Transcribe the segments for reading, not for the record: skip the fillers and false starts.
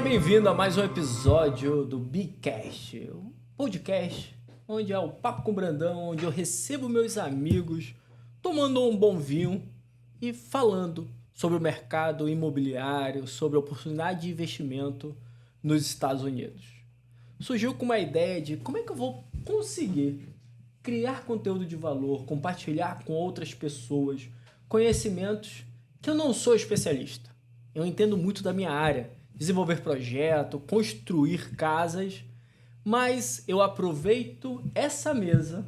bem-vindo a mais um episódio do Bicast, um podcast onde é o Papo com o Brandão, onde eu recebo meus amigos tomando um bom vinho e falando sobre o mercado imobiliário, sobre a oportunidade de investimento nos Estados Unidos. Surgiu com uma ideia de como é que eu vou conseguir criar conteúdo de valor, compartilhar com outras pessoas conhecimentos que eu não sou especialista. Eu entendo muito da minha área, desenvolver projeto, construir casas, mas eu aproveito essa mesa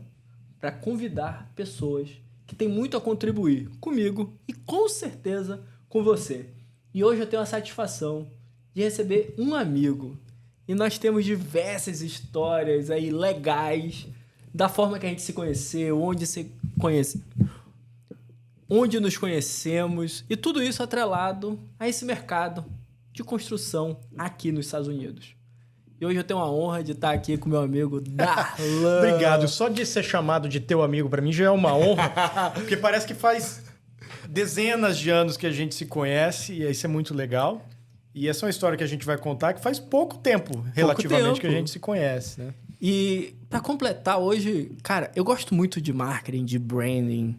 para convidar pessoas que têm muito a contribuir comigo e com certeza com você. E hoje eu tenho a satisfação de receber um amigo e nós temos diversas histórias aí legais da forma que a gente se conheceu, onde nos conhecemos e tudo isso atrelado a esse mercado de construção aqui nos Estados Unidos. E hoje eu tenho a honra de estar aqui com meu amigo Darlan. Obrigado. Só de ser chamado de teu amigo para mim já é uma honra, porque parece que faz dezenas de anos que a gente se conhece e isso é muito legal. E essa é uma história que a gente vai contar que faz pouco tempo, relativamente, que a gente se conhece, né? E para completar hoje, cara, eu gosto muito de marketing, de branding.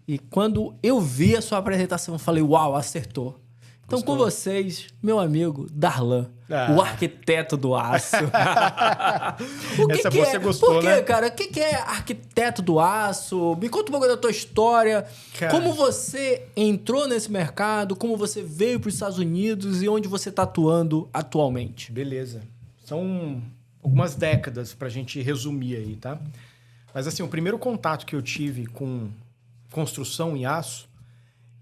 E quando eu vi a sua apresentação, eu falei, uau, acertou. Então, com vocês, meu amigo Darlan, o arquiteto do aço. Essa você gostou, Por quê, né? cara? O que é arquiteto do aço? Me conta um pouco da tua história. Cara. Como você entrou nesse mercado, como você veio para os Estados Unidos e onde você está atuando atualmente. Beleza. São algumas décadas pra gente resumir aí, tá? Mas assim, o primeiro contato que eu tive com construção em aço,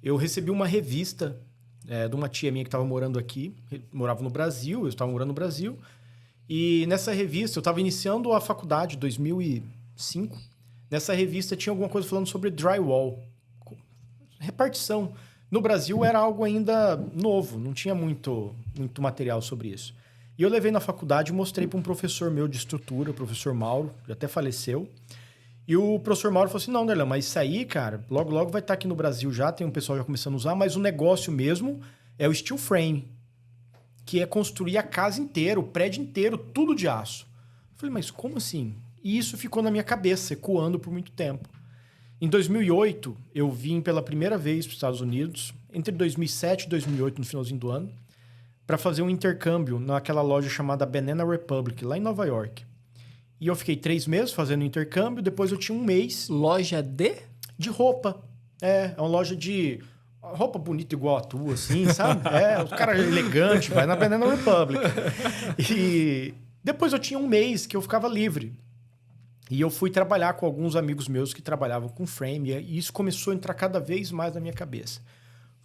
eu recebi uma revista de uma tia minha que estava morando aqui, morava no Brasil, eu estava morando no Brasil, e nessa revista, eu estava iniciando a faculdade, 2005, nessa revista tinha alguma coisa falando sobre drywall, repartição. No Brasil era algo ainda novo, não tinha muito material sobre isso. E eu levei na faculdade e mostrei para um professor meu de estrutura, o professor Mauro, que até faleceu. E o professor Mauro falou assim, não, Darlan, mas isso aí, cara, logo vai estar aqui no Brasil já, tem um pessoal já começando a usar, mas o negócio mesmo é o steel frame, que é construir a casa inteira, o prédio inteiro, tudo de aço. Eu falei, mas como assim? E isso ficou na minha cabeça, ecoando por muito tempo. Em 2008, eu vim pela primeira vez para os Estados Unidos, entre 2007 e 2008, no finalzinho do ano, para fazer um intercâmbio naquela loja chamada Banana Republic, lá em Nova York. E eu fiquei 3 meses fazendo intercâmbio, depois eu tinha 1 mês... Loja de roupa. É uma loja de roupa bonita igual a tua, assim, sabe? O cara elegante, vai na Banana Republic. E depois eu tinha 1 mês que eu ficava livre. E eu fui trabalhar com alguns amigos meus que trabalhavam com frame, e isso começou a entrar cada vez mais na minha cabeça.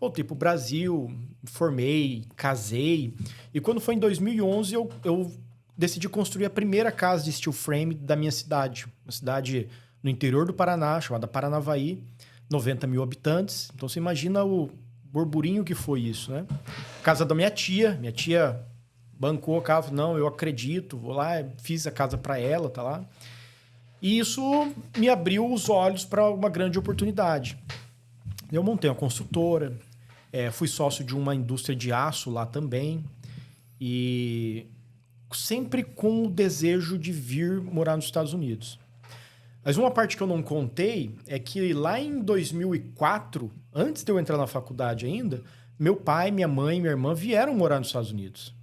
Voltei pro Brasil, formei, casei, e quando foi em 2011 eu decidi construir a primeira casa de steel frame da minha cidade. Uma cidade no interior do Paraná, chamada Paranavaí, 90 mil habitantes. Então você imagina o burburinho que foi isso, né? Casa da minha tia bancou a casa, não, eu acredito, vou lá, fiz a casa para ela, tá lá. E isso me abriu os olhos para uma grande oportunidade. Eu montei uma construtora, fui sócio de uma indústria de aço lá também, e sempre com o desejo de vir morar nos Estados Unidos. Mas uma parte que eu não contei é que lá em 2004, antes de eu entrar na faculdade ainda, meu pai, minha mãe e minha irmã vieram morar nos Estados Unidos.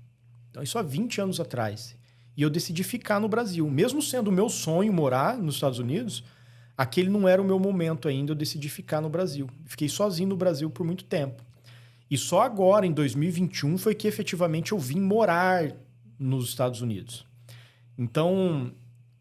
Então, isso há 20 anos atrás. E eu decidi ficar no Brasil. Mesmo sendo o meu sonho morar nos Estados Unidos, aquele não era o meu momento ainda, eu decidi ficar no Brasil. Fiquei sozinho no Brasil por muito tempo. E só agora, em 2021, foi que efetivamente eu vim morar nos Estados Unidos. Então,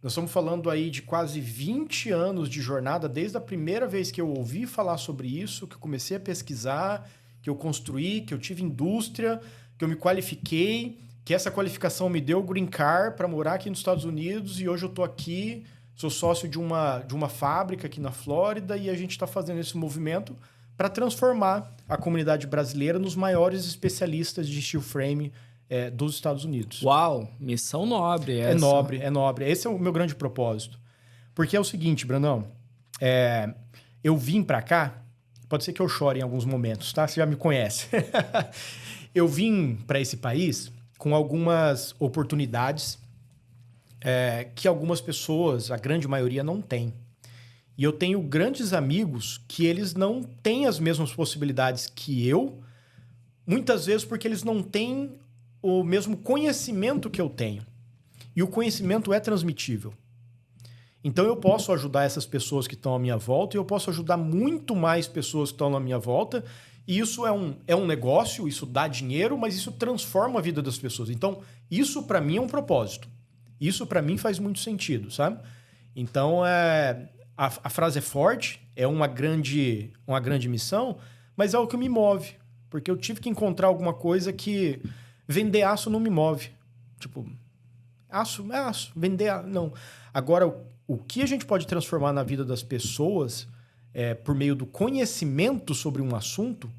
nós estamos falando aí de quase 20 anos de jornada, desde a primeira vez que eu ouvi falar sobre isso, que eu comecei a pesquisar, que eu construí, que eu tive indústria, que eu me qualifiquei, que essa qualificação me deu o green card para morar aqui nos Estados Unidos, e hoje eu estou aqui, sou sócio de uma fábrica aqui na Flórida, e a gente está fazendo esse movimento para transformar a comunidade brasileira nos maiores especialistas de steel frame dos Estados Unidos. Uau, missão nobre essa. É nobre. Esse é o meu grande propósito. Porque é o seguinte, Brandão, eu vim para cá, pode ser que eu chore em alguns momentos, tá? Você já me conhece. Eu vim para esse país com algumas oportunidades que algumas pessoas, a grande maioria, não tem. E eu tenho grandes amigos que eles não têm as mesmas possibilidades que eu, muitas vezes porque eles não têm o mesmo conhecimento que eu tenho. E o conhecimento é transmitível. Então eu posso ajudar essas pessoas que estão à minha volta e eu posso ajudar muito mais pessoas que estão na minha volta. E isso é um negócio, isso dá dinheiro, mas isso transforma a vida das pessoas. Então isso para mim é um propósito. Isso para mim faz muito sentido, sabe? Então a frase é forte, é uma grande missão, mas é o que me move. Porque eu tive que encontrar alguma coisa que vender aço não me move. Tipo, aço é aço, vender aço, não. Agora, o que a gente pode transformar na vida das pessoas por meio do conhecimento sobre um assunto,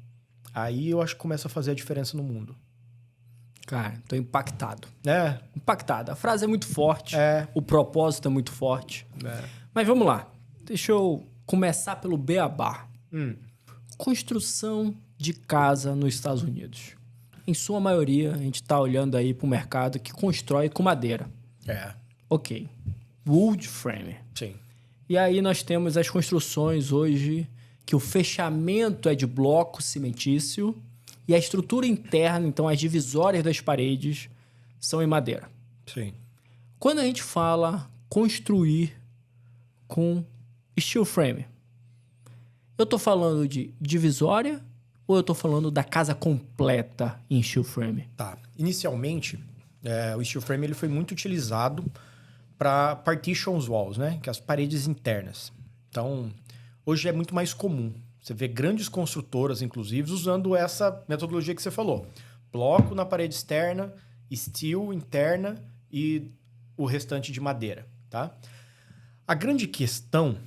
aí eu acho que começa a fazer a diferença no mundo. Cara, tô impactado. Impactado. A frase é muito forte, o propósito é muito forte. Mas vamos lá. Deixa eu começar pelo beabá. Construção de casa nos Estados Unidos. Em sua maioria, a gente está olhando aí para o mercado que constrói com madeira. Ok. Wood frame. Sim. E aí nós temos as construções hoje que o fechamento é de bloco cimentício e a estrutura interna, então as divisórias das paredes, são em madeira. Sim. Quando a gente fala construir com steel frame, eu estou falando de divisória ou eu estou falando da casa completa em steel frame? Tá. Inicialmente, o steel frame ele foi muito utilizado para partitions walls, né? Que é as paredes internas. Então, hoje é muito mais comum. Você vê grandes construtoras, inclusive, usando essa metodologia que você falou. Bloco na parede externa, steel interna e o restante de madeira, tá? A grande questão,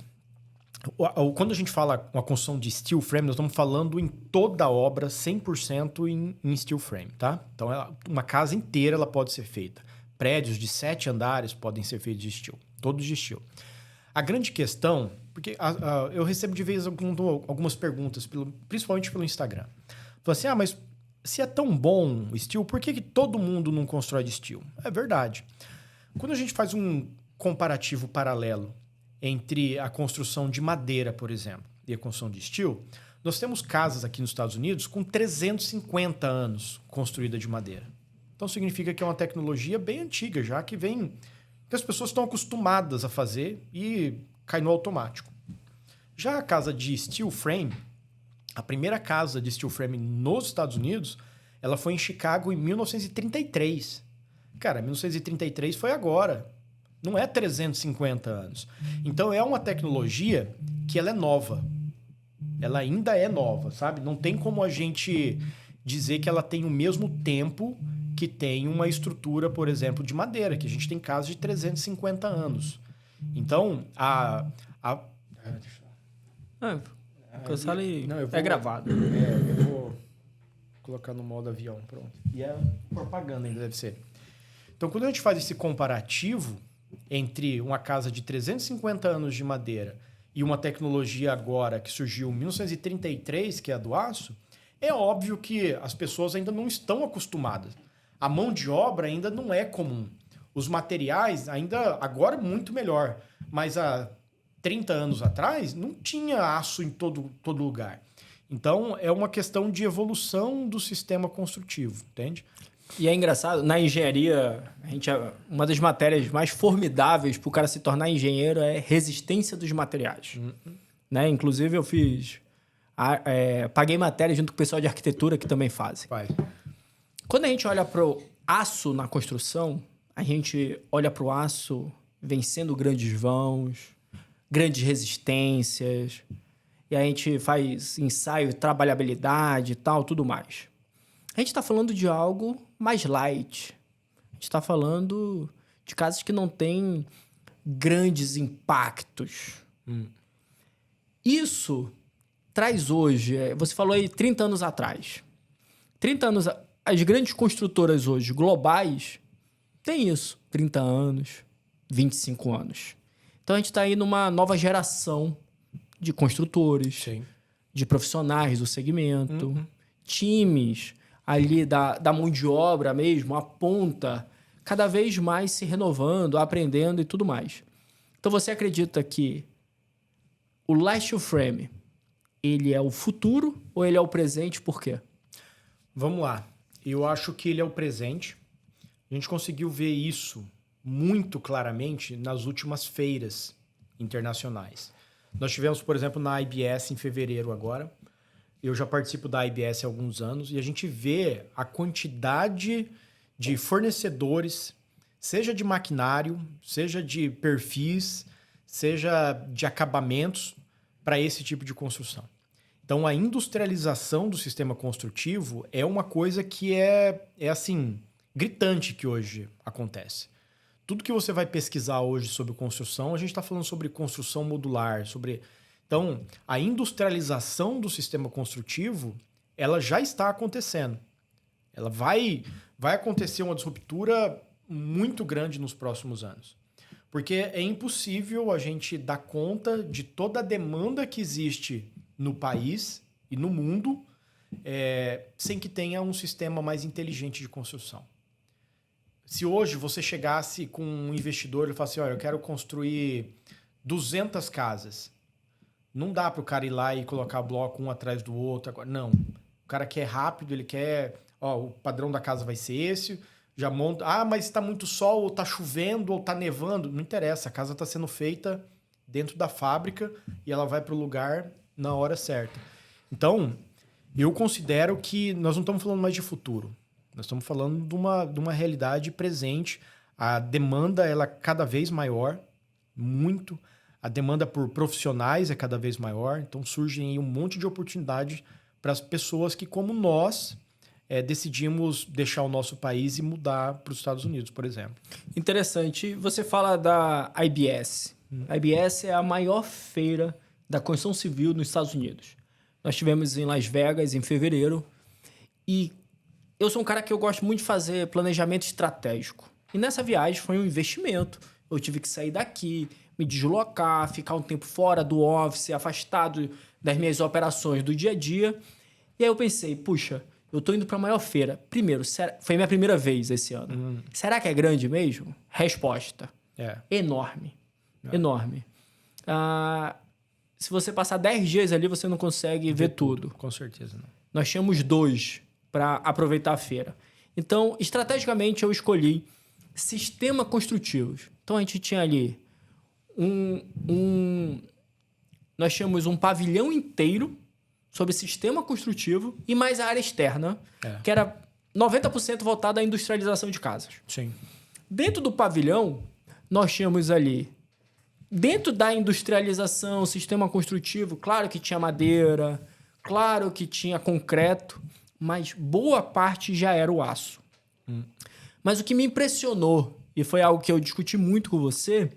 quando a gente fala uma construção de steel frame, nós estamos falando em toda a obra 100% em steel frame, tá? Então, uma casa inteira ela pode ser feita. Prédios de 7 andares podem ser feitos de steel, todos de steel. A grande questão, porque eu recebo de vez algumas perguntas, principalmente pelo Instagram. Falo assim, mas se é tão bom o steel, por que todo mundo não constrói de steel? É verdade. Quando a gente faz um comparativo paralelo entre a construção de madeira, por exemplo, e a construção de steel, nós temos casas aqui nos Estados Unidos com 350 anos construída de madeira. Então significa que é uma tecnologia bem antiga já, que as pessoas estão acostumadas a fazer e cai no automático. Já a casa de steel frame, a primeira casa de steel frame nos Estados Unidos, ela foi em Chicago em 1933. Cara, 1933 foi agora. Não é 350 anos. Então é uma tecnologia que ela é nova. Ela ainda é nova, sabe? Não tem como a gente dizer que ela tem o mesmo tempo que tem uma estrutura, por exemplo, de madeira, que a gente tem casas de 350 anos. Então, é gravado. Eu vou colocar no modo avião, pronto. E é propaganda ainda, deve ser. Então, quando a gente faz esse comparativo entre uma casa de 350 anos de madeira e uma tecnologia agora que surgiu em 1933, que é a do aço, é óbvio que as pessoas ainda não estão acostumadas. A mão de obra ainda não é comum. Os materiais ainda agora muito melhor, mas há 30 anos atrás não tinha aço em todo lugar. Então é uma questão de evolução do sistema construtivo, entende? E é engraçado, na engenharia, uma das matérias mais formidáveis para o cara se tornar engenheiro é resistência dos materiais. Né? Inclusive eu paguei matéria junto com o pessoal de arquitetura que também fazem. Quando a gente olha para o aço na construção, a gente olha para o aço vencendo grandes vãos, grandes resistências, e a gente faz ensaio, trabalhabilidade e tal, tudo mais. A gente está falando de algo mais light. A gente está falando de casas que não têm grandes impactos. Isso traz hoje... Você falou aí 30 anos atrás. 30 anos... As grandes construtoras hoje, globais, têm isso. 30 anos, 25 anos. Então, a gente está aí numa nova geração de construtores, de profissionais do segmento, times. ali da mão de obra mesmo, a ponta, cada vez mais se renovando, aprendendo e tudo mais. Então você acredita que o Last Frame, ele é o futuro ou ele é o presente? Por quê? Vamos lá. Eu acho que ele é o presente. A gente conseguiu ver isso muito claramente nas últimas feiras internacionais. Nós tivemos, por exemplo, na IBS em fevereiro agora. Eu já participo da IBS há alguns anos e a gente vê a quantidade de fornecedores, seja de maquinário, seja de perfis, seja de acabamentos para esse tipo de construção. Então, a industrialização do sistema construtivo é uma coisa que é assim, gritante que hoje acontece. Tudo que você vai pesquisar hoje sobre construção, a gente está falando sobre construção modular, sobre... Então, a industrialização do sistema construtivo, ela já está acontecendo. Ela vai acontecer uma disruptura muito grande nos próximos anos. Porque é impossível a gente dar conta de toda a demanda que existe no país e no mundo sem que tenha um sistema mais inteligente de construção. Se hoje você chegasse com um investidor e falasse assim, olha, eu quero construir 200 casas, não dá para o cara ir lá e colocar bloco um atrás do outro. Agora, não. O cara quer rápido, ele quer... o padrão da casa vai ser esse, já monta... mas está muito sol, ou está chovendo, ou está nevando. Não interessa, a casa está sendo feita dentro da fábrica e ela vai para o lugar na hora certa. Então, eu considero que nós não estamos falando mais de futuro. Nós estamos falando de uma realidade presente. A demanda ela é cada vez maior, muito. A demanda por profissionais é cada vez maior. Então, surgem aí um monte de oportunidades para as pessoas que, como nós, decidimos deixar o nosso país e mudar para os Estados Unidos, por exemplo. Interessante. Você fala da IBS. A IBS é a maior feira da construção civil nos Estados Unidos. Nós tivemos em Las Vegas em fevereiro e eu sou um cara que eu gosto muito de fazer planejamento estratégico. E nessa viagem foi um investimento. Eu tive que sair daqui, me deslocar, ficar um tempo fora do office, afastado das minhas operações do dia a dia. E aí eu pensei, puxa, eu tô indo para a maior feira. Primeiro, foi minha primeira vez esse ano. Será que é grande mesmo? Resposta. Enorme. Enorme. Se você passar 10 dias ali, você não consegue ver tudo. Com certeza não. Nós tínhamos 2 para aproveitar a feira. Então, estrategicamente, eu escolhi sistema construtivos. Então, a gente tinha ali nós tínhamos um pavilhão inteiro sobre sistema construtivo e mais a área externa, que era 90% voltada à industrialização de casas. Sim. Dentro do pavilhão, nós tínhamos ali, dentro da industrialização, sistema construtivo, claro que tinha madeira, claro que tinha concreto, mas boa parte já era o aço. Mas o que me impressionou, e foi algo que eu discuti muito com você,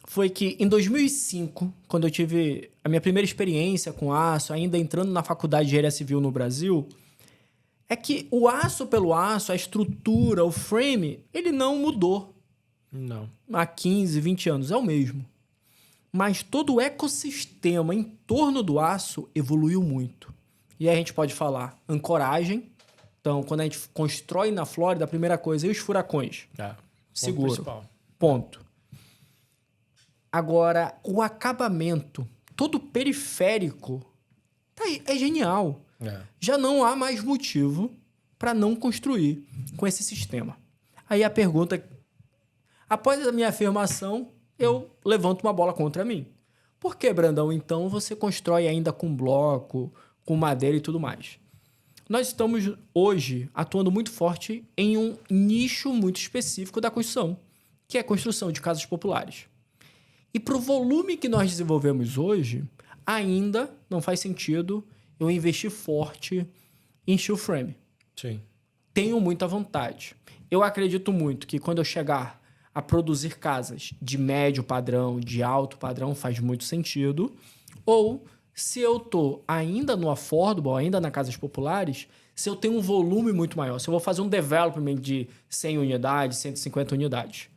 foi que em 2005, quando eu tive a minha primeira experiência com aço, ainda entrando na faculdade de engenharia civil no Brasil, é que o aço pelo aço, a estrutura, o frame, ele não mudou. Não. Há 15, 20 anos, é o mesmo. Mas todo o ecossistema em torno do aço evoluiu muito. E aí a gente pode falar ancoragem. Então, quando a gente constrói na Flórida, a primeira coisa, e os furacões? Seguro. Principal. Ponto. Agora, o acabamento, todo periférico, é genial. Já não há mais motivo para não construir com esse sistema. Aí a pergunta... Após a minha afirmação, eu levanto uma bola contra mim. Por que, Brandão, então, você constrói ainda com bloco, com madeira e tudo mais? Nós estamos, hoje, atuando muito forte em um nicho muito específico da construção, que é a construção de casas populares. E para o volume que nós desenvolvemos hoje, ainda não faz sentido eu investir forte em steel frame. Sim. Tenho muita vontade. Eu acredito muito que quando eu chegar a produzir casas de médio padrão, de alto padrão, faz muito sentido. Ou, se eu estou ainda no affordable, ainda nas casas populares, se eu tenho um volume muito maior, se eu vou fazer um development de 100 unidades, 150 unidades.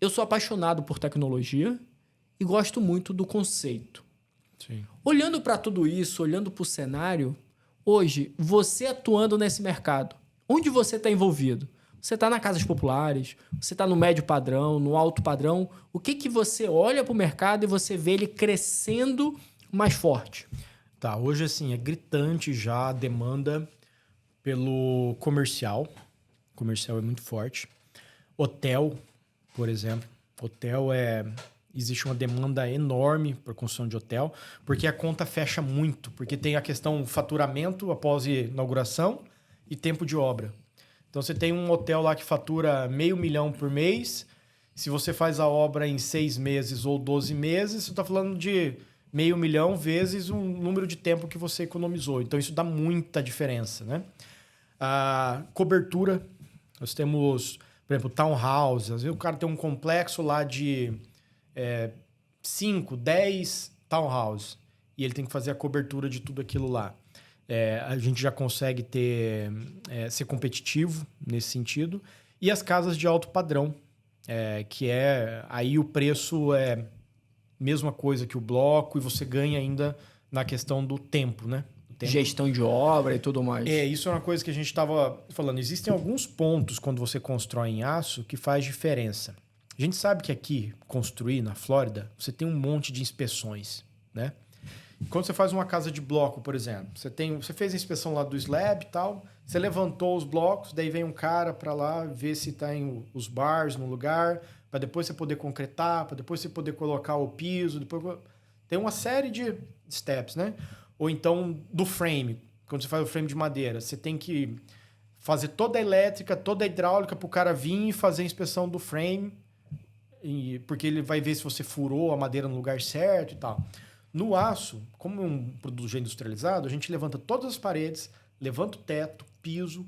Eu sou apaixonado por tecnologia e gosto muito do conceito. Sim. Olhando para tudo isso, olhando para o cenário, Hoje, você atuando nesse mercado, onde você está envolvido? Você está na casas populares? Você está no médio padrão, no alto padrão? O que você olha para o mercado e você vê ele crescendo mais forte? Tá, hoje assim, é gritante já a demanda pelo comercial. O comercial é muito forte. Hotel, por exemplo. Existe uma demanda enorme por construção de hotel, porque a conta fecha muito, porque tem a questão faturamento após inauguração e tempo de obra. Então, você tem um hotel lá que fatura R$500 mil por mês. Se você faz a obra em 6 meses ou 12 meses, você está falando de R$500 mil vezes o número de tempo que você economizou. Então, isso dá muita diferença, né? A cobertura, nós temos, por exemplo, townhouse. Às vezes o cara tem um complexo lá de 5, 10 townhouse e ele tem que fazer a cobertura de tudo aquilo lá. A gente já consegue ser competitivo nesse sentido. E as casas de alto padrão, aí o preço é mesma coisa que o bloco e você ganha ainda na questão do tempo, né? Gestão de obra e tudo mais. Isso é uma coisa que a gente estava falando. Existem alguns pontos quando você constrói em aço que faz diferença. A gente sabe que aqui, construir na Flórida, você tem um monte de inspeções, né? Quando você faz uma casa de bloco, por exemplo, você fez a inspeção lá do slab e tal, você levantou os blocos, daí vem um cara para lá ver se tem os bars no lugar, para depois você poder concretar, para depois você poder colocar o piso, depois tem uma série de steps, né? Ou então do frame, quando você faz o frame de madeira, você tem que fazer toda a elétrica, toda a hidráulica para o cara vir e fazer a inspeção do frame, porque ele vai ver se você furou a madeira no lugar certo e tal. No aço, como é um produto já industrializado, a gente levanta todas as paredes, levanta o teto, piso,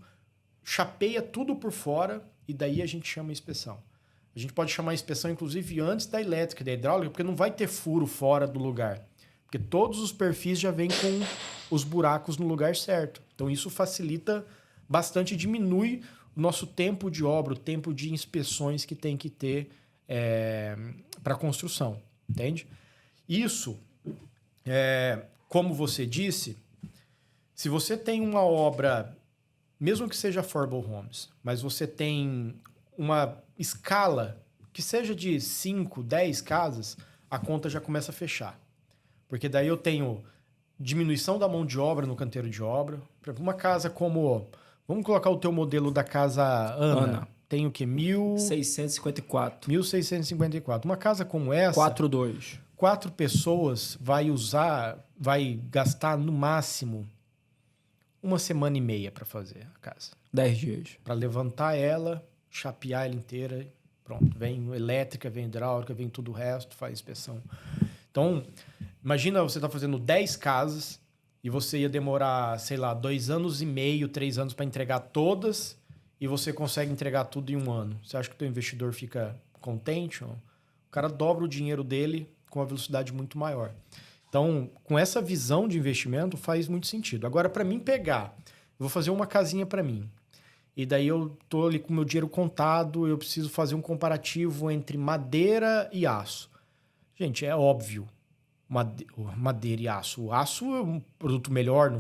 chapeia tudo por fora e daí a gente chama a inspeção. A gente pode chamar a inspeção, inclusive, antes da elétrica e da hidráulica, porque não vai ter furo fora do lugar. Porque todos os perfis já vêm com os buracos no lugar certo. Então, isso facilita bastante, diminui o nosso tempo de obra, o tempo de inspeções que tem que ter para a construção, entende? Isso, como você disse, se você tem uma obra, mesmo que seja affordable homes, mas você tem uma escala que seja de 5, 10 casas, a conta já começa a fechar. Porque daí eu tenho diminuição da mão de obra no canteiro de obra. Por exemplo, uma casa como... Vamos colocar o teu modelo da casa Ana. Tem o quê? 1654. 1654. Uma casa como essa... 4-2. 4 pessoas vai gastar no máximo 1 semana e meia para fazer a casa. 10 dias. Para levantar ela, chapear ela inteira. Pronto. Vem elétrica, vem hidráulica, vem tudo o resto, faz inspeção. Então, imagina você tá fazendo 10 casas e você ia demorar, sei lá, 2 anos e meio, 3 anos para entregar todas e você consegue entregar tudo em 1 ano. Você acha que o teu investidor fica contente? Não? O cara dobra o dinheiro dele com uma velocidade muito maior. Então, com essa visão de investimento, faz muito sentido. Agora, para mim pegar, eu vou fazer uma casinha para mim. E daí eu tô ali com o meu dinheiro contado, eu preciso fazer um comparativo entre madeira e aço. Gente, é óbvio, madeira e aço. O aço é um produto melhor, não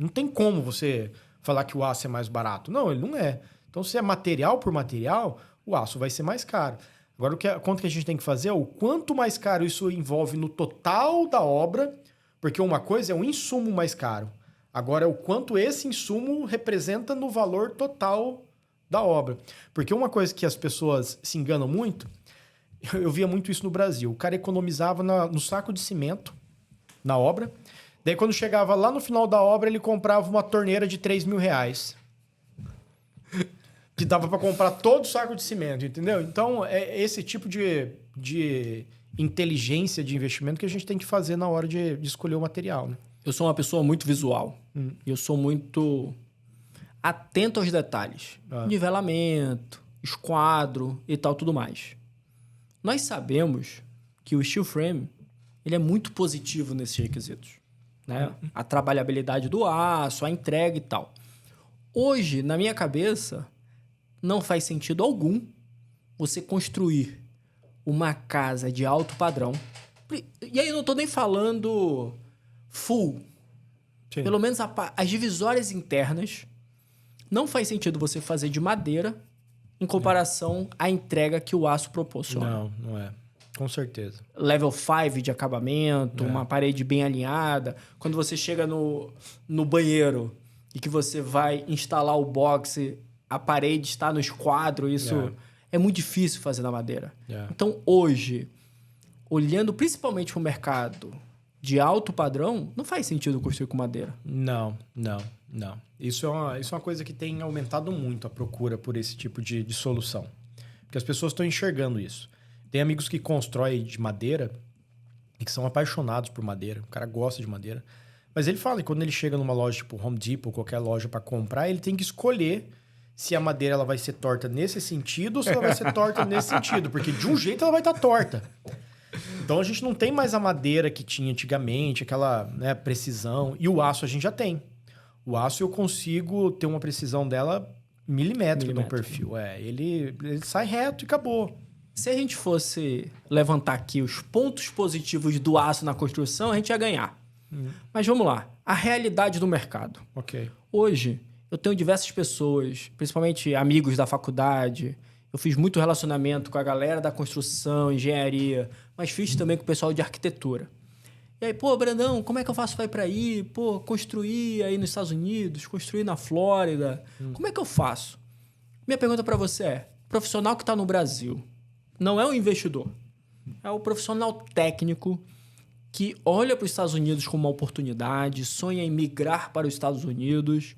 tem como você falar que o aço é mais barato. Não, ele não é. Então, se é material por material, o aço vai ser mais caro. Agora, a conta que a gente tem que fazer é o quanto mais caro isso envolve no total da obra, porque uma coisa é um insumo mais caro. Agora, é o quanto esse insumo representa no valor total da obra. Porque uma coisa que as pessoas se enganam muito... Eu via muito isso no Brasil. O cara economizava no saco de cimento, na obra. Daí, quando chegava lá no final da obra, ele comprava uma torneira de R$3.000. Que dava para comprar todo o saco de cimento, entendeu? Então, é esse tipo de inteligência de investimento que a gente tem que fazer na hora de escolher o material, né? Eu sou uma pessoa muito visual. Eu sou muito atento aos detalhes. Nivelamento, esquadro e tal, tudo mais. Nós sabemos que o steel frame ele é muito positivo nesses requisitos, né? A trabalhabilidade do aço, a entrega e tal. Hoje, na minha cabeça, não faz sentido algum você construir uma casa de alto padrão. E aí eu não estou nem falando full Sim. Pelo menos as divisórias internas, não faz sentido você fazer de madeira em comparação à entrega que o aço proporciona. Não é. Com certeza. Level 5 de acabamento, uma parede bem alinhada. Quando você chega no banheiro e que você vai instalar o boxe, a parede está no esquadro, isso é muito difícil fazer na madeira. Então, hoje, olhando principalmente para o mercado de alto padrão, não faz sentido construir com madeira. Não. Isso é uma coisa que tem aumentado muito a procura por esse tipo de solução. Porque as pessoas estão enxergando isso. Tem amigos que constroem de madeira e que são apaixonados por madeira. O cara gosta de madeira. Mas ele fala que quando ele chega numa loja tipo Home Depot, qualquer loja para comprar, ele tem que escolher se a madeira ela vai ser torta nesse sentido ou se ela vai ser torta nesse sentido. Porque de um jeito ela vai estar torta. Então a gente não tem mais a madeira que tinha antigamente, aquela precisão. E o aço a gente já tem. O aço eu consigo ter uma precisão dela milimétrica no perfil. Ele sai reto e acabou. Se a gente fosse levantar aqui os pontos positivos do aço na construção, a gente ia ganhar. Mas vamos lá. A realidade do mercado. Ok. Hoje, eu tenho diversas pessoas, principalmente amigos da faculdade. Eu fiz muito relacionamento com a galera da construção, engenharia, mas fiz também com o pessoal de arquitetura. E aí, Brandão, como é que eu faço para ir? Construir aí nos Estados Unidos, construir na Flórida. Como é que eu faço? Minha pergunta para você é, profissional que está no Brasil, não é um investidor, é o profissional técnico que olha para os Estados Unidos como uma oportunidade, sonha em migrar para os Estados Unidos.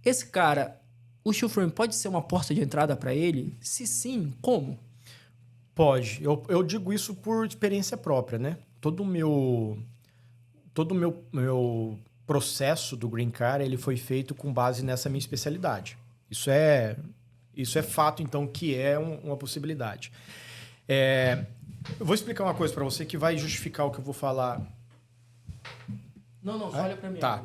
Esse cara, o steel frame pode ser uma porta de entrada para ele? Se sim, como? Pode. Eu digo isso por experiência própria, né? Todo o meu processo do Green Card ele foi feito com base nessa minha especialidade. Isso é fato, então, que é uma possibilidade. Eu vou explicar uma coisa para você que vai justificar o que eu vou falar. Não, só olha para mim. Tá.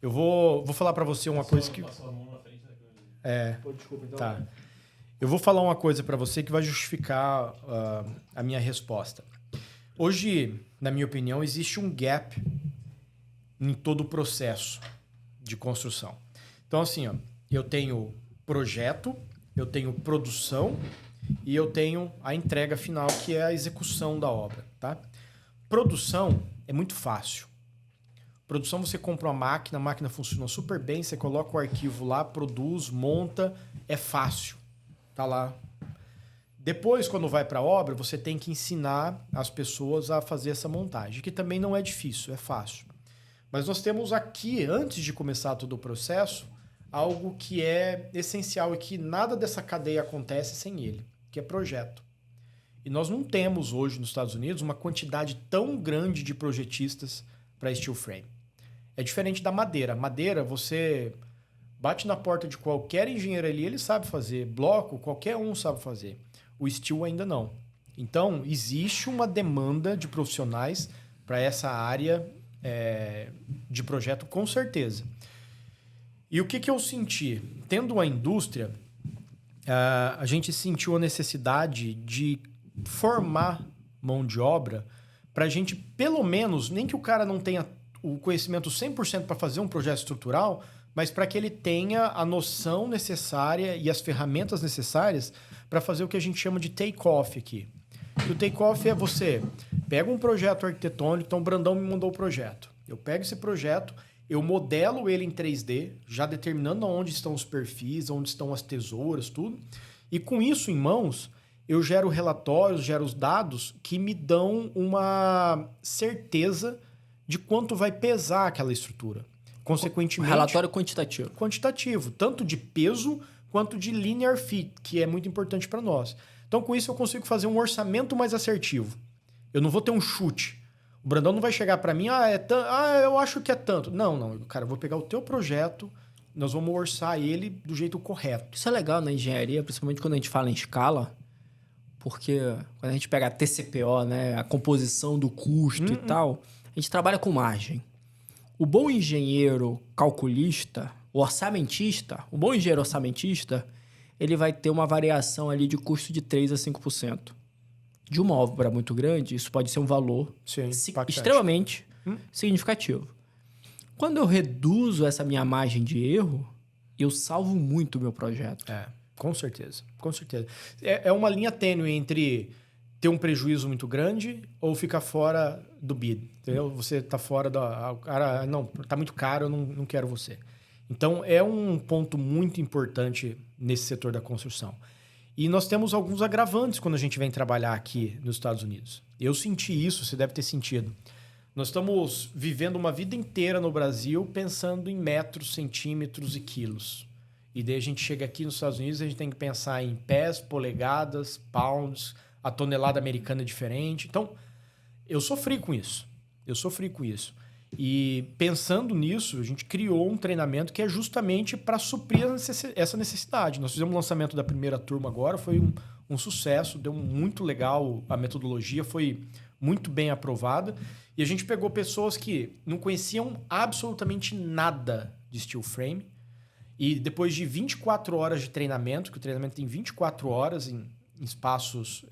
Eu vou falar para você uma coisa que... Desculpa, então. Tá. Eu vou falar uma coisa para você que vai justificar a minha resposta. Hoje, na minha opinião, existe um gap em todo o processo de construção. Então, assim, eu tenho projeto, eu tenho produção e eu tenho a entrega final, que é a execução da obra, tá? Produção é muito fácil. Produção, você compra uma máquina, a máquina funciona super bem, você coloca o arquivo lá, produz, monta, é fácil. Tá lá. Depois, quando vai para a obra, você tem que ensinar as pessoas a fazer essa montagem, que também não é difícil, é fácil. Mas nós temos aqui, antes de começar todo o processo, algo que é essencial e que nada dessa cadeia acontece sem ele, que é projeto. E nós não temos hoje nos Estados Unidos uma quantidade tão grande de projetistas para steel frame. É diferente da madeira. Madeira, você bate na porta de qualquer engenheiro ali, ele sabe fazer. Bloco, qualquer um sabe fazer. O steel ainda não. Então, existe uma demanda de profissionais para essa área de projeto, com certeza. E o que eu senti? Tendo uma indústria, a gente sentiu a necessidade de formar mão de obra para a gente, pelo menos, nem que o cara não tenha o conhecimento 100% para fazer um projeto estrutural, mas para que ele tenha a noção necessária e as ferramentas necessárias para fazer o que a gente chama de take-off aqui. E o take-off é você pega um projeto arquitetônico, então o Brandão me mandou o projeto. Eu pego esse projeto, eu modelo ele em 3D, já determinando onde estão os perfis, onde estão as tesouras, tudo. E com isso em mãos, eu gero relatórios, gero os dados que me dão uma certeza de quanto vai pesar aquela estrutura. Consequentemente... Relatório quantitativo. Quantitativo, tanto de peso quanto de linear fit, que é muito importante para nós. Então, com isso, eu consigo fazer um orçamento mais assertivo. Eu não vou ter um chute. O Brandão não vai chegar para mim, eu acho que é tanto. Não, cara, eu vou pegar o teu projeto, nós vamos orçar ele do jeito correto. Isso é legal na engenharia, principalmente quando a gente fala em escala, porque quando a gente pega a TCPO, né, a composição do custo e tal, a gente trabalha com margem. O bom engenheiro calculista, o bom engenheiro orçamentista, ele vai ter uma variação ali de custo de 3% a 5%. De uma obra muito grande, isso pode ser um valor extremamente significativo. Quando eu reduzo essa minha margem de erro, eu salvo muito o meu projeto. Com certeza, com certeza. É uma linha tênue entre ter um prejuízo muito grande ou ficar fora do bid, entendeu? Você tá fora da... Cara, não, tá muito caro, eu não quero você. Então, é um ponto muito importante nesse setor da construção. E nós temos alguns agravantes quando a gente vem trabalhar aqui nos Estados Unidos. Eu senti isso, você deve ter sentido. Nós estamos vivendo uma vida inteira no Brasil pensando em metros, centímetros e quilos. E daí a gente chega aqui nos Estados Unidos e a gente tem que pensar em pés, polegadas, pounds, a tonelada americana é diferente. Então, eu sofri com isso. E pensando nisso, a gente criou um treinamento que é justamente para suprir essa necessidade. Nós fizemos o lançamento da primeira turma agora, foi um sucesso, deu muito legal, a metodologia foi muito bem aprovada. E a gente pegou pessoas que não conheciam absolutamente nada de steel frame. E depois de 24 horas de treinamento, que o treinamento tem 24 horas em espaços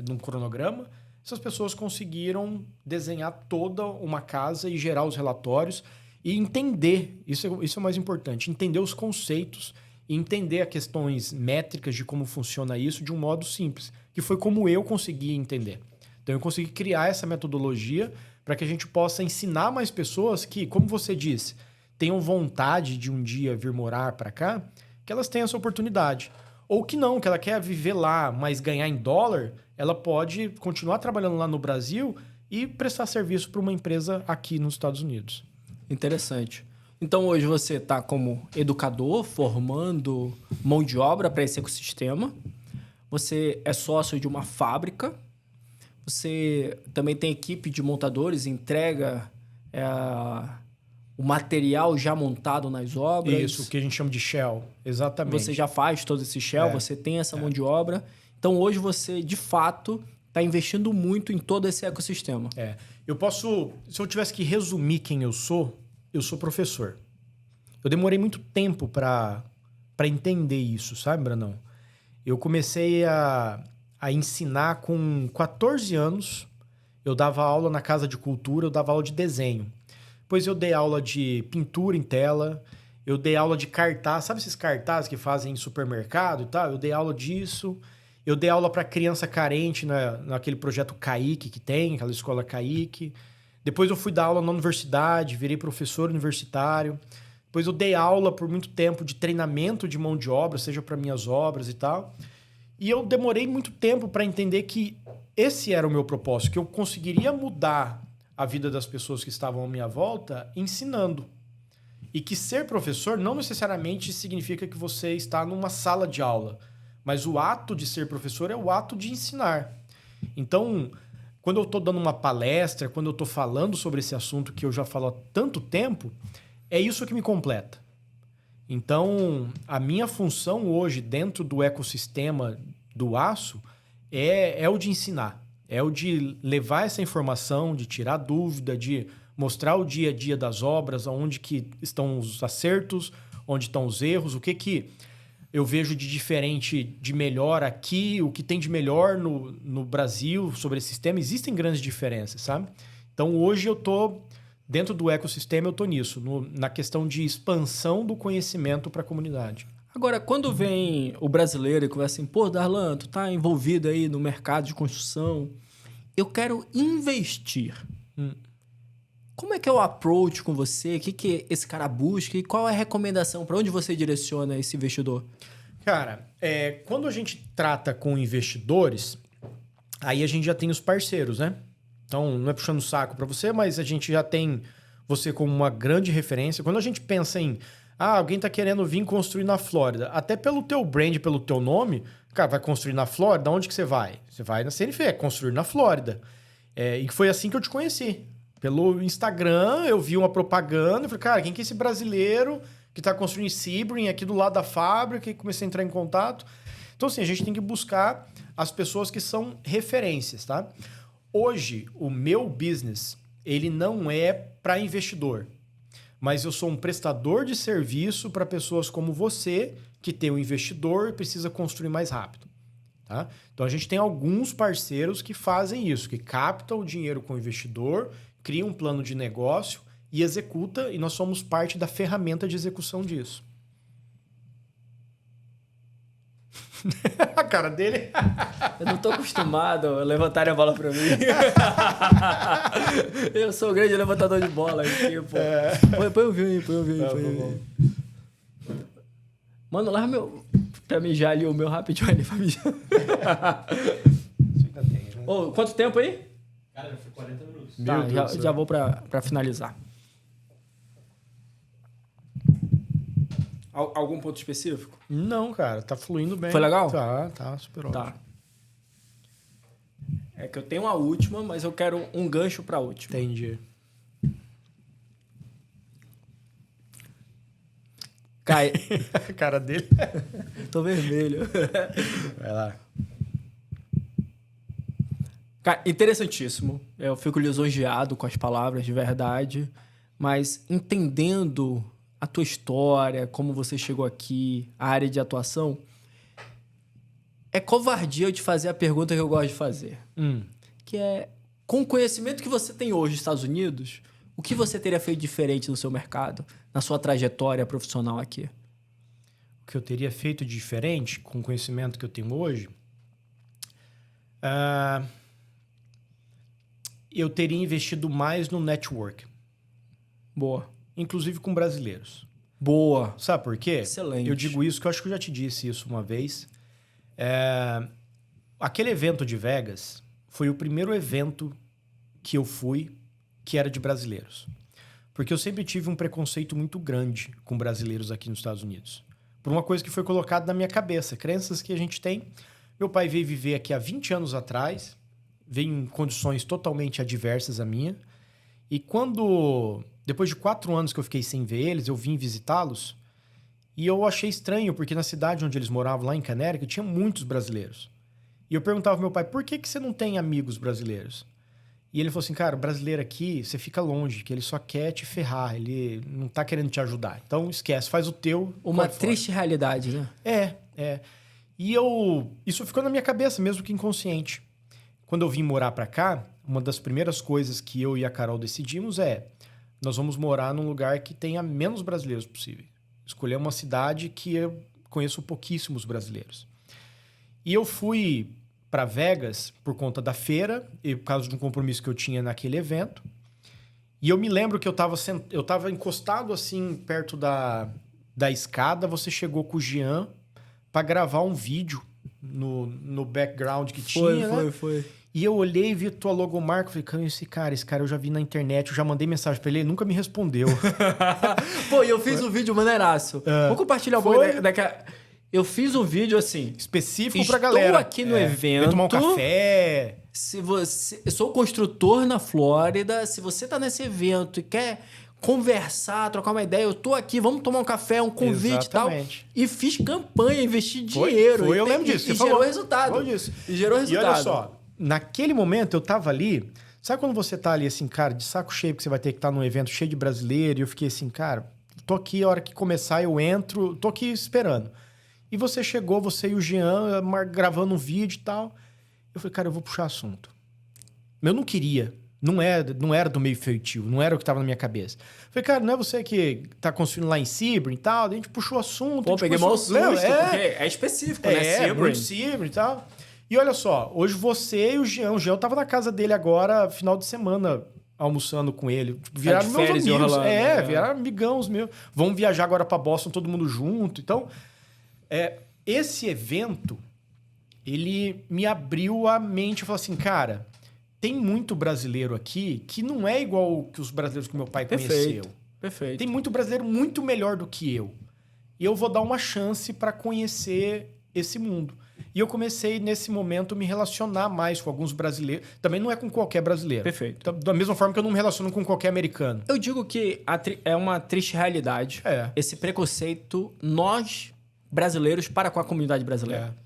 num cronograma, essas pessoas conseguiram desenhar toda uma casa e gerar os relatórios e entender, isso é o mais importante, entender os conceitos e entender as questões métricas de como funciona isso de um modo simples, que foi como eu consegui entender. Então, eu consegui criar essa metodologia para que a gente possa ensinar mais pessoas que, como você disse, tenham vontade de um dia vir morar para cá, que elas tenham essa oportunidade. Ou que não, que ela quer viver lá, mas ganhar em dólar, ela pode continuar trabalhando lá no Brasil e prestar serviço para uma empresa aqui nos Estados Unidos. Interessante. Então, hoje você está como educador, formando mão de obra para esse ecossistema. Você é sócio de uma fábrica. Você também tem equipe de montadores, entrega o material já montado nas obras. Isso, o que a gente chama de shell. Exatamente. Você já faz todo esse shell, você tem essa mão de obra. Então, hoje você, de fato, está investindo muito em todo esse ecossistema. Se eu tivesse que resumir quem eu sou professor. Eu demorei muito tempo para entender isso, sabe, Brandão? Eu comecei a ensinar com 14 anos. Eu dava aula na Casa de Cultura, eu dava aula de desenho. Depois eu dei aula de pintura em tela, eu dei aula de cartaz. Sabe esses cartazes que fazem em supermercado e tal? Eu dei aula disso. Eu dei aula para criança carente naquele projeto CAIC que tem, aquela escola CAIC. Depois eu fui dar aula na universidade, virei professor universitário. Depois eu dei aula por muito tempo de treinamento de mão de obra, seja para minhas obras e tal. E eu demorei muito tempo para entender que esse era o meu propósito, que eu conseguiria mudar a vida das pessoas que estavam à minha volta ensinando. E que ser professor não necessariamente significa que você está numa sala de aula, mas o ato de ser professor é o ato de ensinar. Então, quando eu estou dando uma palestra, quando eu estou falando sobre esse assunto que eu já falo há tanto tempo, é isso que me completa. Então, a minha função hoje dentro do ecossistema do aço é o de ensinar. É o de levar essa informação, de tirar dúvida, de mostrar o dia a dia das obras, onde que estão os acertos, onde estão os erros, o que eu vejo de diferente, de melhor aqui, o que tem de melhor no Brasil sobre esse sistema. Existem grandes diferenças, sabe? Então, hoje eu estou, dentro do ecossistema, eu estou nisso, na questão de expansão do conhecimento para a comunidade. Agora, quando vem o brasileiro e conversa assim, pô, Darlan, tu tá envolvido aí no mercado de construção, eu quero investir. Como é que é o approach com você? O que esse cara busca? E qual é a recomendação? Para onde você direciona esse investidor? Cara, quando a gente trata com investidores, aí a gente já tem os parceiros, né? Então, não é puxando o saco para você, mas a gente já tem você como uma grande referência. Quando a gente pensa em alguém tá querendo vir construir na Flórida, até pelo teu brand, pelo teu nome, cara, vai construir na Flórida? Onde que você vai? Você vai na CNF, construir na Flórida. E foi assim que eu te conheci. Pelo Instagram, eu vi uma propaganda, eu falei, cara, quem que é esse brasileiro que tá construindo Sebring aqui do lado da fábrica, e comecei a entrar em contato. Então, assim, a gente tem que buscar as pessoas que são referências, tá? Hoje, o meu business, ele não é para investidor, mas eu sou um prestador de serviço para pessoas como você, que tem um investidor e precisa construir mais rápido. Tá? Então, a gente tem alguns parceiros que fazem isso, que captam o dinheiro com o investidor, criam um plano de negócio e executa, e nós somos parte da ferramenta de execução disso. A cara dele. Eu não tô acostumado a levantarem a bola pra mim. Eu sou o grande levantador de bola aqui, pô. Põe o vinho aí. Mano, larga meu... Pra mijar ali o meu rapidinho ali pra mijar. Isso ainda tem, né? Ô, quanto tempo aí? Cara, já foi 40 minutos. Tá, já vou pra finalizar. Algum ponto específico? Não, cara, tá fluindo bem. Foi legal? Tá, super ótimo. Tá. É que eu tenho a última, mas eu quero um gancho pra última. Entendi. Cai. A cara dele. Tô vermelho. Vai lá. Cara, interessantíssimo. Eu fico lisonjeado com as palavras de verdade, mas entendendo a tua história, como você chegou aqui, a área de atuação, é covardia eu te fazer a pergunta que eu gosto de fazer. Que é, com o conhecimento que você tem hoje nos Estados Unidos, o que você teria feito diferente no seu mercado, na sua trajetória profissional aqui? O que eu teria feito de diferente com o conhecimento que eu tenho hoje? Eu teria investido mais no network. Boa. Inclusive com brasileiros. Boa. Sabe por quê? Excelente. Eu digo isso, que eu acho que eu já te disse isso uma vez. Aquele evento de Vegas foi o primeiro evento que eu fui que era de brasileiros. Porque eu sempre tive um preconceito muito grande com brasileiros aqui nos Estados Unidos. Por uma coisa que foi colocada na minha cabeça. Crenças que a gente tem. Meu pai veio viver aqui há 20 anos atrás. Veio em condições totalmente adversas à minha. E quando... Depois de 4 anos que eu fiquei sem ver eles, eu vim visitá-los. E eu achei estranho, porque na cidade onde eles moravam, lá em Connecticut, tinha muitos brasileiros. E eu perguntava ao meu pai, por que você não tem amigos brasileiros? E ele falou assim, cara, o brasileiro aqui, você fica longe, que ele só quer te ferrar, ele não tá querendo te ajudar. Então esquece, faz o teu. Uma triste realidade, né? É. E isso ficou na minha cabeça, mesmo que inconsciente. Quando eu vim morar pra cá, uma das primeiras coisas que eu e a Carol decidimos nós vamos morar num lugar que tenha menos brasileiros possível. Escolher uma cidade que eu conheço pouquíssimos brasileiros. E eu fui para Vegas por conta da feira e por causa de um compromisso que eu tinha naquele evento. E eu me lembro que eu tava encostado assim perto da escada, você chegou com o Jean para gravar um vídeo no background que tinha, né? Foi. E eu olhei e vi tua logomarca e falei, esse cara eu já vi na internet, eu já mandei mensagem pra ele nunca me respondeu. Pô, e eu fiz um vídeo maneiraço. Vou compartilhar um pouco daquela... Eu fiz um vídeo assim... Específico pra galera. Estou aqui no evento... Vem tomar um café. Eu sou construtor na Flórida, se você tá nesse evento e quer conversar, trocar uma ideia, eu tô aqui, vamos tomar um café, um convite e tal. E fiz campanha, investi dinheiro. Eu lembro disso. E gerou resultado. Falou disso. E gerou resultado. E olha só, naquele momento eu tava ali... Sabe quando você tá ali assim, cara, de saco cheio, que você vai ter que estar num evento cheio de brasileiro, e eu fiquei assim, cara, tô aqui, a hora que começar eu entro, tô aqui esperando. E você chegou, você e o Jean, gravando um vídeo e tal. Eu falei, cara, eu vou puxar assunto. Eu não queria. Não era do meio feitio, não era o que estava na minha cabeça. Eu falei, cara, não é você que tá construindo lá em Sebring e tal? A gente puxou o assunto. Pô, peguei mal susto, porque é específico, né? Muito Sebring e tal. E olha só, hoje você e o Jean tava na casa dele agora, final de semana, almoçando com ele. Viraram meus amigos. Viraram amigãos meus. Vamos viajar agora para Boston, todo mundo junto. Então, esse evento, ele me abriu a mente e falou assim, cara, tem muito brasileiro aqui que não é igual que os brasileiros que meu pai conheceu. Perfeito. Tem muito brasileiro muito melhor do que eu. E eu vou dar uma chance para conhecer esse mundo. E eu comecei, nesse momento, a me relacionar mais com alguns brasileiros. Também não é com qualquer brasileiro. Perfeito. Da mesma forma que eu não me relaciono com qualquer americano. Eu digo que é uma triste realidade. Esse preconceito, nós, brasileiros, para com a comunidade brasileira.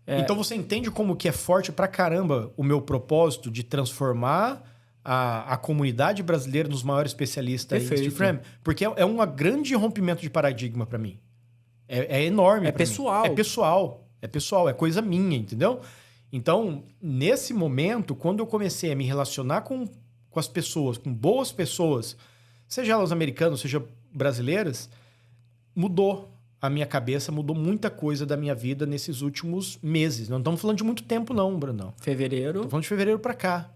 Então você entende como que é forte pra caramba o meu propósito de transformar a comunidade brasileira nos maiores especialistas em Steel Frame? Porque é um grande rompimento de paradigma pra mim. É enorme. É pessoal. Mim. É pessoal, é coisa minha, entendeu? Então, nesse momento, quando eu comecei a me relacionar com as pessoas, com boas pessoas, seja elas americanas, seja brasileiras, mudou a minha cabeça, mudou muita coisa da minha vida nesses últimos meses. Não estamos falando de muito tempo não, Brandão. Fevereiro. Estamos falando de fevereiro para cá.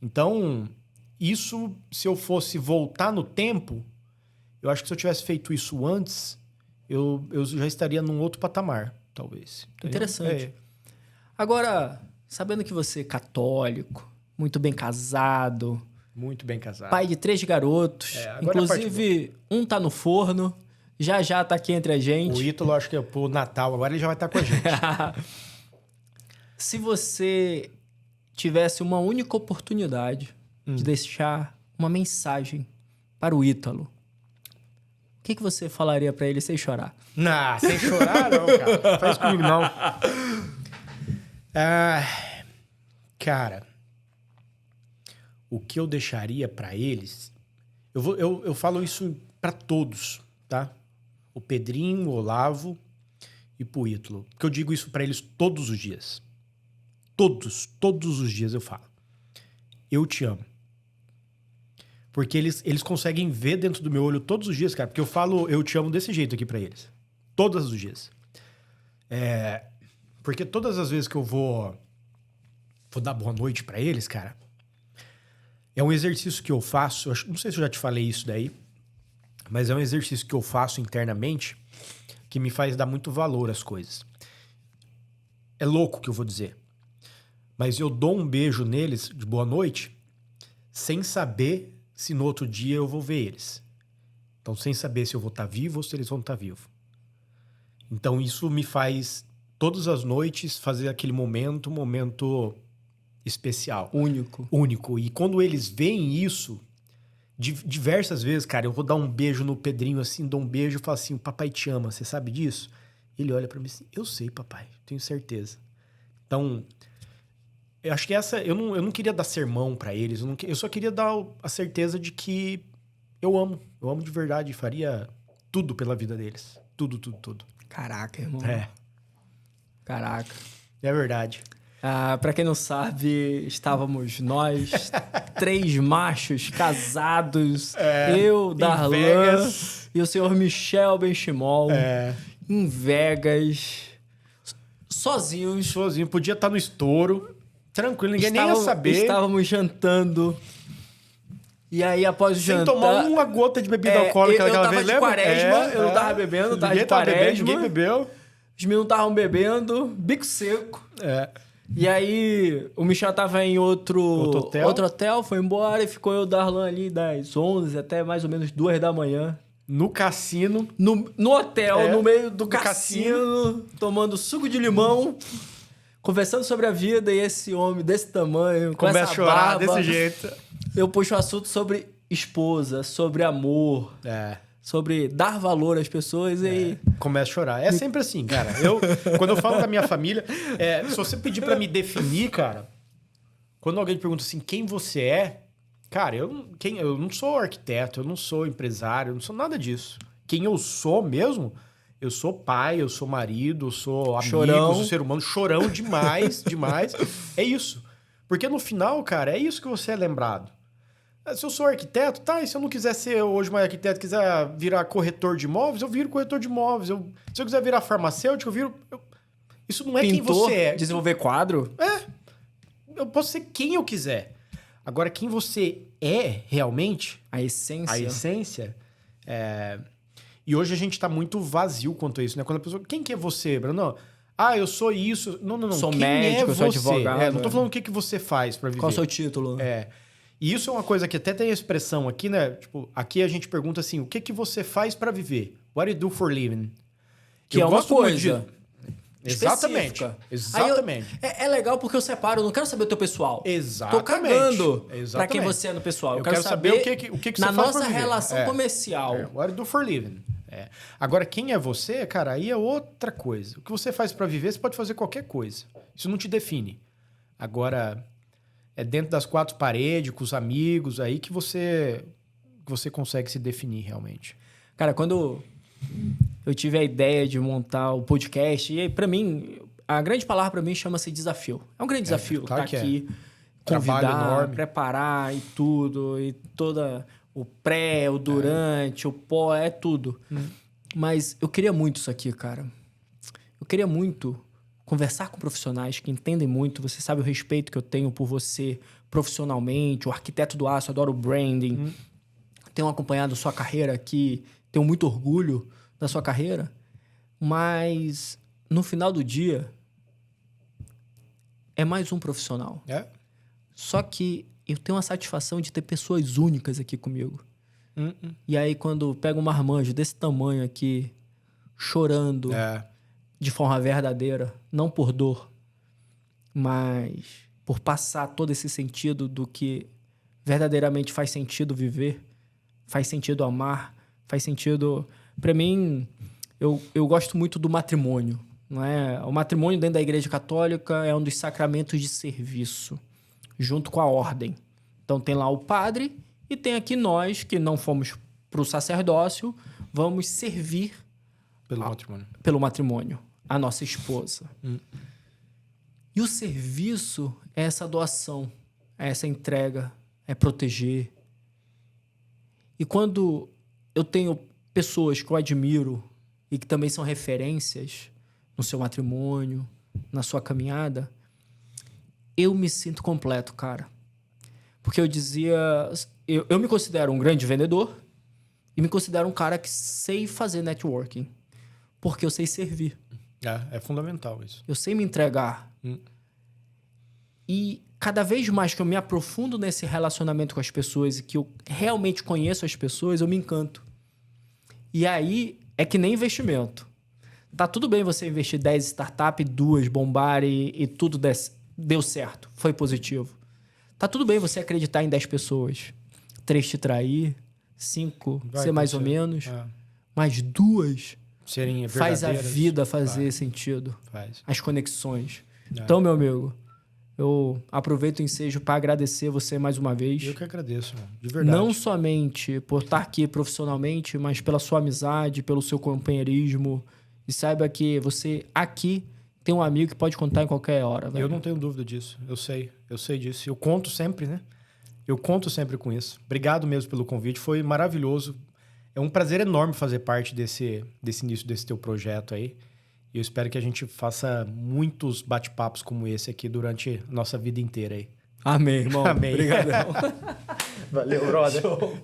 Então, isso, se eu fosse voltar no tempo, eu acho que se eu tivesse feito isso antes, eu já estaria num outro patamar, talvez. Entendeu? Interessante. Agora, sabendo que você é católico, muito bem casado, Muito bem casado. pai de 3 garotos, agora inclusive um tá no forno, já tá aqui entre a gente. O Ítalo, acho que é pro Natal, agora ele já vai estar com a gente. Se você tivesse uma única oportunidade de deixar uma mensagem para o Ítalo, o que você falaria para ele sem chorar? Não, sem chorar não, cara. Não faz comigo não. Cara, o que eu deixaria pra eles... Eu falo isso pra todos, tá? O Pedrinho, o Olavo e pro Ítalo. Porque eu digo isso pra eles todos os dias. Todos os dias eu falo. Eu te amo. Porque eles conseguem ver dentro do meu olho todos os dias, cara. Porque eu falo eu te amo desse jeito aqui pra eles. Todos os dias. Porque todas as vezes que eu vou dar boa noite pra eles, cara, é um exercício que eu faço. Não sei se eu já te falei isso daí, mas é um exercício que eu faço internamente que me faz dar muito valor às coisas. É louco o que eu vou dizer. Mas eu dou um beijo neles de boa noite sem saber se no outro dia eu vou ver eles. Então, sem saber se eu vou estar vivo ou se eles vão estar vivos. Então, isso me faz, todas as noites, fazer aquele momento especial. Único. E quando eles veem isso, diversas vezes, cara, eu vou dar um beijo no Pedrinho, assim, dou um beijo e falo assim, o papai te ama, você sabe disso? Ele olha pra mim assim, eu sei, papai, tenho certeza. Então, eu acho que eu não queria dar sermão pra eles, eu só queria dar a certeza de que eu amo de verdade, faria tudo pela vida deles. Tudo. Caraca, irmão. Caraca. É verdade. Pra quem não sabe, estávamos nós, 3 machos casados, eu, Darlan Vegas. e o senhor Michel Benchimol, em Vegas, sozinhos. Podia estar no estouro, tranquilo, ninguém nem ia saber. Estávamos jantando. E aí, após o Sem jantar... tomar uma gota de bebida alcoólica daquela vez, Eu tava de lembra? quaresma, eu não tava bebendo, tava de quaresma. Ninguém bebeu. Os meninos estavam bebendo, bico seco. E aí, o Michel tava em outro hotel, foi embora e ficou eu e o Darlan ali das 11 até mais ou menos 2 da manhã. No cassino. No hotel, no meio do cassino, tomando suco de limão, conversando sobre a vida, e esse homem desse tamanho, começa a chorar desse jeito. Eu puxo o assunto sobre esposa, sobre amor, sobre dar valor às pessoas e... Começa a chorar. É sempre assim, cara. Quando eu falo da minha família, se você pedir pra me definir, cara, quando alguém pergunta assim, quem você é, cara, eu não sou arquiteto, eu não sou empresário, eu não sou nada disso. Quem eu sou mesmo, eu sou pai, eu sou marido, eu sou amigo, eu sou ser humano, chorão demais. É isso. Porque no final, cara, é isso que você é lembrado. Se eu sou arquiteto, tá, e se eu não quiser ser hoje mais arquiteto, quiser virar corretor de imóveis, eu viro corretor de imóveis. Se eu quiser virar farmacêutico, eu viro... Isso não é Pintor, quem você é. Desenvolver quadro. Eu posso ser quem eu quiser. Agora, quem você é realmente... A essência. E hoje a gente tá muito vazio quanto a isso, né? Quando a pessoa... Quem que é você, Bruno? Eu sou isso. Não. Sou quem médico, é sou você? advogado. Não tô falando o que você faz pra viver. Qual é o seu título? E isso é uma coisa que até tem a expressão aqui, né? Tipo, aqui a gente pergunta assim, o que você faz pra viver? What do you do for living? Que é uma coisa. Exatamente. É legal porque eu separo, eu não quero saber o teu pessoal. Exatamente. Tô cagando pra quem você é no pessoal. Eu quero saber o que você na faz nossa pra viver. relação comercial. What do you do for living? Agora, quem é você, cara, aí é outra coisa. O que você faz pra viver, você pode fazer qualquer coisa. Isso não te define. Agora... É dentro das 4 paredes, com os amigos, aí que você consegue se definir realmente. Cara, quando eu tive a ideia de montar o podcast, e aí, pra mim, a grande palavra pra mim chama-se desafio. É um grande desafio estar aqui Trabalho convidar, enorme. preparar e tudo, e toda o pré, o durante, o pó, é tudo. Mas eu queria muito isso aqui, cara. Eu queria muito conversar com profissionais que entendem muito. Você sabe o respeito que eu tenho por você profissionalmente, o arquiteto do aço, adoro o branding. Tenho acompanhado sua carreira aqui, tenho muito orgulho da sua carreira. Mas no final do dia, é mais um profissional. É? Só que eu tenho a satisfação de ter pessoas únicas aqui comigo. E aí, quando pega um marmanjo desse tamanho aqui, chorando de forma verdadeira, não por dor, mas por passar todo esse sentido do que verdadeiramente faz sentido viver, faz sentido amar, faz sentido... Para mim, eu gosto muito do matrimônio. Não é? O matrimônio dentro da Igreja Católica é um dos sacramentos de serviço, junto com a ordem. Então tem lá o padre e tem aqui nós, que não fomos para o sacerdócio, vamos servir pelo matrimônio, a nossa esposa. E o serviço é essa doação, é essa entrega, é proteger. E quando eu tenho pessoas que eu admiro e que também são referências no seu matrimônio, na sua caminhada, eu me sinto completo, cara. Porque eu dizia... Eu me considero um grande vendedor e me considero um cara que sei fazer networking. Porque eu sei servir. É fundamental isso. Eu sei me entregar. E cada vez mais que eu me aprofundo nesse relacionamento com as pessoas e que eu realmente conheço as pessoas, eu me encanto. E aí é que nem investimento. Tá tudo bem você investir 10 startups, 2 bombarem e tudo deu certo, foi positivo. Tá tudo bem você acreditar em 10 pessoas, 3 te trair, 5 ser mais ou menos, mas 2 faz a vida fazer sentido. As conexões. Então, meu amigo, eu aproveito o ensejo para agradecer você mais uma vez. Eu que agradeço, de verdade. Não somente por estar aqui profissionalmente, mas pela sua amizade, pelo seu companheirismo. E saiba que você aqui tem um amigo que pode contar em qualquer hora. Velho. Eu não tenho dúvida disso. Eu sei disso. Eu conto sempre, né? Eu conto sempre com isso. Obrigado mesmo pelo convite. Foi maravilhoso. É um prazer enorme fazer parte desse início desse teu projeto aí. E eu espero que a gente faça muitos bate-papos como esse aqui durante a nossa vida inteira aí. Amém, irmão. Amém. Obrigadão. Valeu, brother. Show.